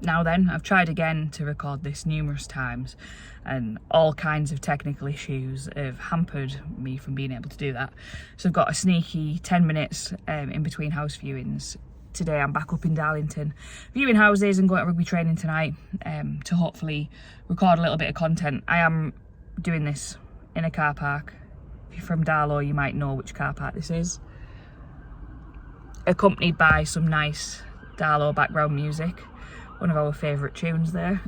Now then, I've tried again to record this numerous times and all kinds of technical issues have hampered me from being able to do that. So I've got a sneaky 10 minutes in between house viewings. Today I'm back up in Darlington viewing houses and going to rugby training tonight to hopefully record a little bit of content. I am doing this in a car park. If you're from Darlo, you might know which car park this is. Accompanied by some nice Darlo background music. One of our favourite tunes there.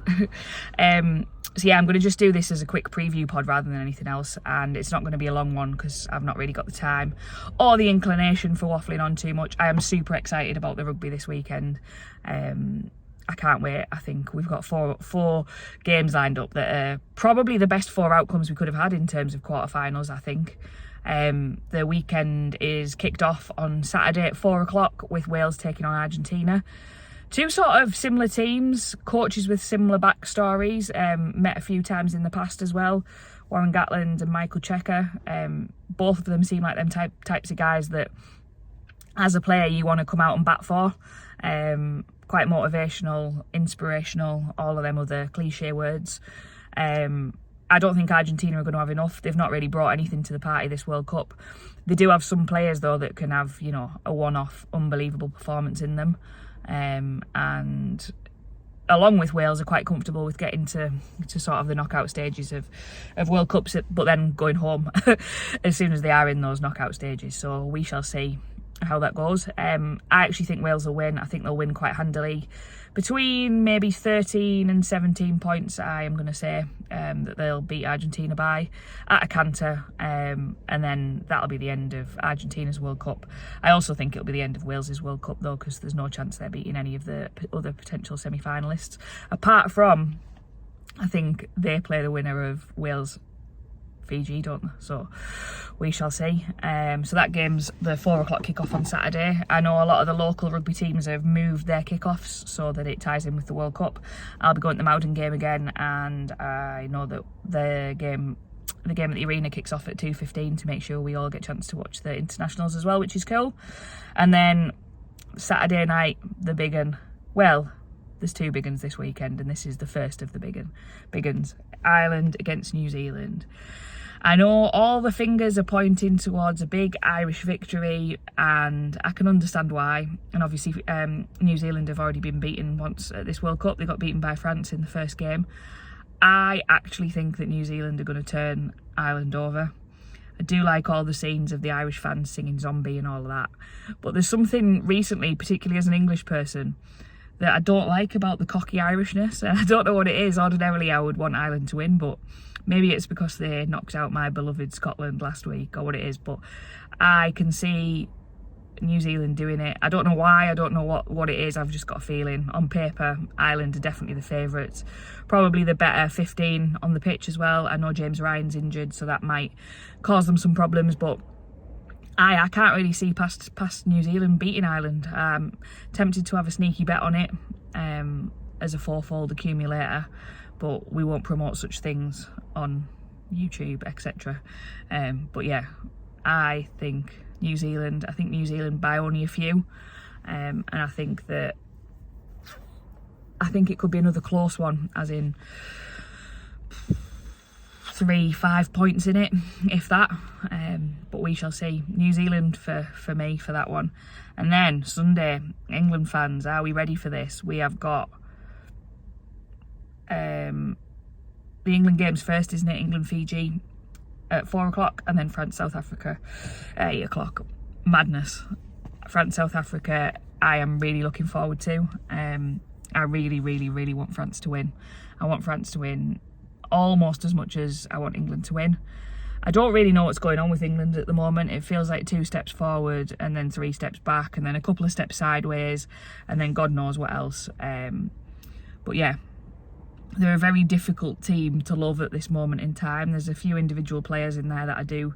So yeah, I'm going to just do this as a quick preview pod rather than anything else, and it's not going to be a long one because I've not really got the time or the inclination for waffling on too much. I am super excited about the rugby this weekend. I can't wait. I think we've got four games lined up that are probably the best 4 outcomes we could have had in terms of quarterfinals, I think. The weekend is kicked off on Saturday at 4 o'clock with Wales taking on Argentina. 2 sort of similar teams, coaches with similar backstories, met a few times in the past as well. Warren Gatland and Michael Checker, both of them seem like them types of guys that as a player you want to come out and bat for. Quite motivational, inspirational, all of them other cliche words. I don't think Argentina are going to have enough. They've not really brought anything to the party this World Cup. They do have some players though that can have, you know, a one-off unbelievable performance in them. And along with Wales are quite comfortable with getting to sort of the knockout stages of World Cups, but then going home as soon as they are in those knockout stages. So we shall see how that goes. I actually think Wales will win. I think they'll win quite handily. Between maybe 13 and 17 points, I am going to say that they'll beat Argentina by at a canter, and then that'll be the end of Argentina's World Cup. I also think it'll be the end of Wales's World Cup though, because there's no chance they're beating any of the other potential semi-finalists. Apart from, I think they play the winner of Wales Fiji, don't they? So we shall see. So that game's the 4 o'clock kickoff on Saturday. I know a lot of the local rugby teams have moved their kickoffs so that it ties in with the World Cup. I'll be going to the Mowden game again, and I know that the game at the arena kicks off at 2:15 to make sure we all get a chance to watch the internationals as well, which is cool. And then Saturday night, the big un. Well, there's 2 big uns this weekend, and this is the first of the big uns. Ireland against New Zealand. I know all the fingers are pointing towards a big Irish victory, and I can understand why. And obviously New Zealand have already been beaten once at this World Cup. They got beaten by France in the first game. I actually think that New Zealand are going to turn Ireland over. I do like all the scenes of the Irish fans singing Zombie and all of that. But there's something recently, particularly as an English person, that I don't like about the cocky Irishness. I don't know what it is. Ordinarily I would want Ireland to win, but maybe it's because they knocked out my beloved Scotland last week or what it is. But I can see New Zealand doing it. I don't know why. I don't know what it is. I've just got a feeling. On paper, Ireland are definitely the favourites. Probably the better 15 on the pitch as well. I know James Ryan's injured, so that might cause them some problems, but I can't really see past New Zealand beating Ireland. Tempted to have a sneaky bet on it as a 4-fold accumulator, but we won't promote such things on YouTube, etc. But yeah, I think New Zealand by only a few, and I think it could be another close one, as in 3-5 points in it, if that. But we shall see. New Zealand for me for that one. And then Sunday, England fans, are we ready for this? We have got the England games first, isn't it? England Fiji at 4 o'clock, and then France South Africa at 8 o'clock. Madness. France South Africa I am really looking forward to. I really want France to win. I want France to win almost as much as I want England to win. I don't really know what's going on with England at the moment. It feels like 2 steps forward and then 3 steps back and then a couple of steps sideways and then God knows what else. But yeah, they're a very difficult team to love at this moment in time. There's a few individual players in there that I do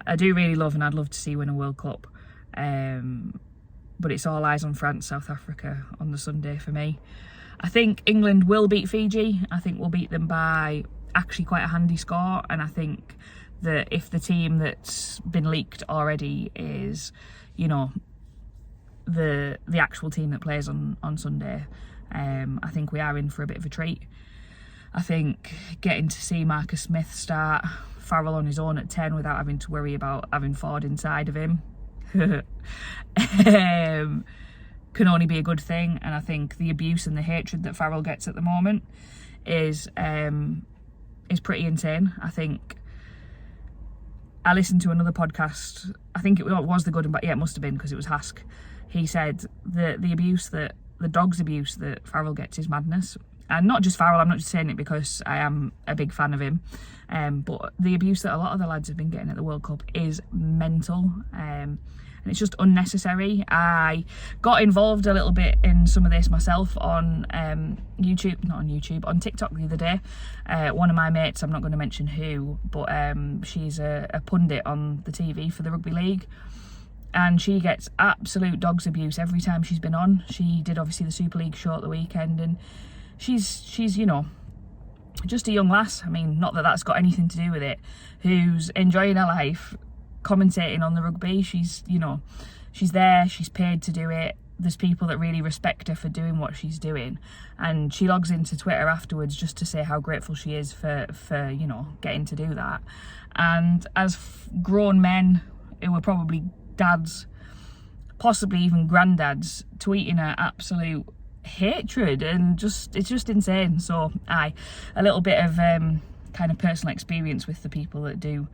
really love, and I'd love to see win a World Cup. But it's all eyes on France, South Africa on the Sunday for me. I think England will beat Fiji. I think we'll beat them by actually quite a handy score, and I think that if the team that's been leaked already is, you know, the actual team that plays on Sunday, I think we are in for a bit of a treat. I think getting to see Marcus Smith start Farrell on his own at 10 without having to worry about having Ford inside of him can only be a good thing. And I think the abuse and the hatred that Farrell gets at the moment is pretty insane. I think I listened to another podcast, I think it was the Good and Bad, yeah, it must have been, because it was Hask. He said the dog's abuse that Farrell gets is madness. And not just Farrell, I'm not just saying it because I am a big fan of him, but the abuse that a lot of the lads have been getting at the World Cup is mental, and it's just unnecessary. I got involved a little bit in some of this myself on on TikTok the other day. One of my mates, I'm not going to mention who, but she's a pundit on the TV for the Rugby League, and she gets absolute dog's abuse every time she's been on. She did obviously the Super League show at the weekend, and she's you know, just a young lass, I mean, not that that's got anything to do with it, who's enjoying her life commentating on the rugby. She's, you know, she's there, she's paid to do it. There's people that really respect her for doing what she's doing, and she logs into Twitter afterwards just to say how grateful she is for you know, getting to do that. And as grown men who are probably dads, possibly even granddads, tweeting her absolute hatred, and it's just insane. So a little bit of kind of personal experience with the people that do.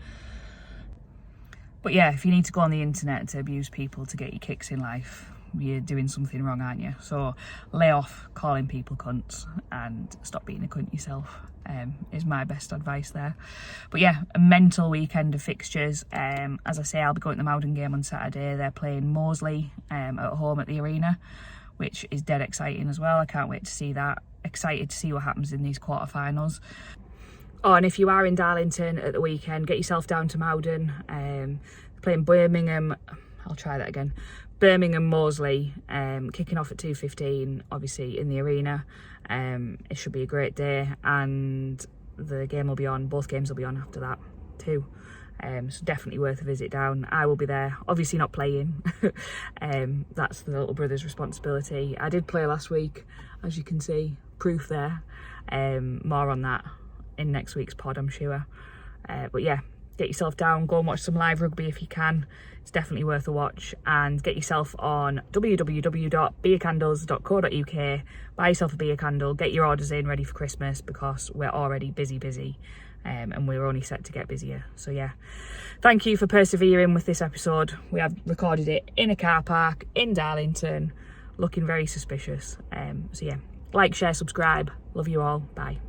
But yeah, if you need to go on the internet to abuse people to get your kicks in life, you're doing something wrong, aren't you? So lay off calling people cunts and stop being a cunt yourself, is my best advice there. But yeah, a mental weekend of fixtures. As I say, I'll be going to the Mowden game on Saturday. They're playing Moseley at home at the Arena, which is dead exciting as well. I can't wait to see that. Excited to see what happens in these quarterfinals. Oh, and if you are in Darlington at the weekend, get yourself down to Mowden. Playing Birmingham, I'll try that again. Birmingham Moseley, kicking off at 2:15, obviously in the Arena. It should be a great day, and the game will be on, both games will be on after that too. So definitely worth a visit down. I will be there, obviously not playing. That's the little brother's responsibility. I did play last week, as you can see, proof there. More on that in next week's pod, I'm sure. But yeah, get yourself down, go and watch some live rugby if you can. It's definitely worth a watch. And get yourself on www.beercandlesdarlo.co.uk, buy yourself a beer candle, get your orders in ready for Christmas, because we're already busy. And we're only set to get busier. So yeah, thank you for persevering with this episode. We have recorded it in a car park in Darlington, looking very suspicious. So yeah, like, share, subscribe. Love you all. Bye.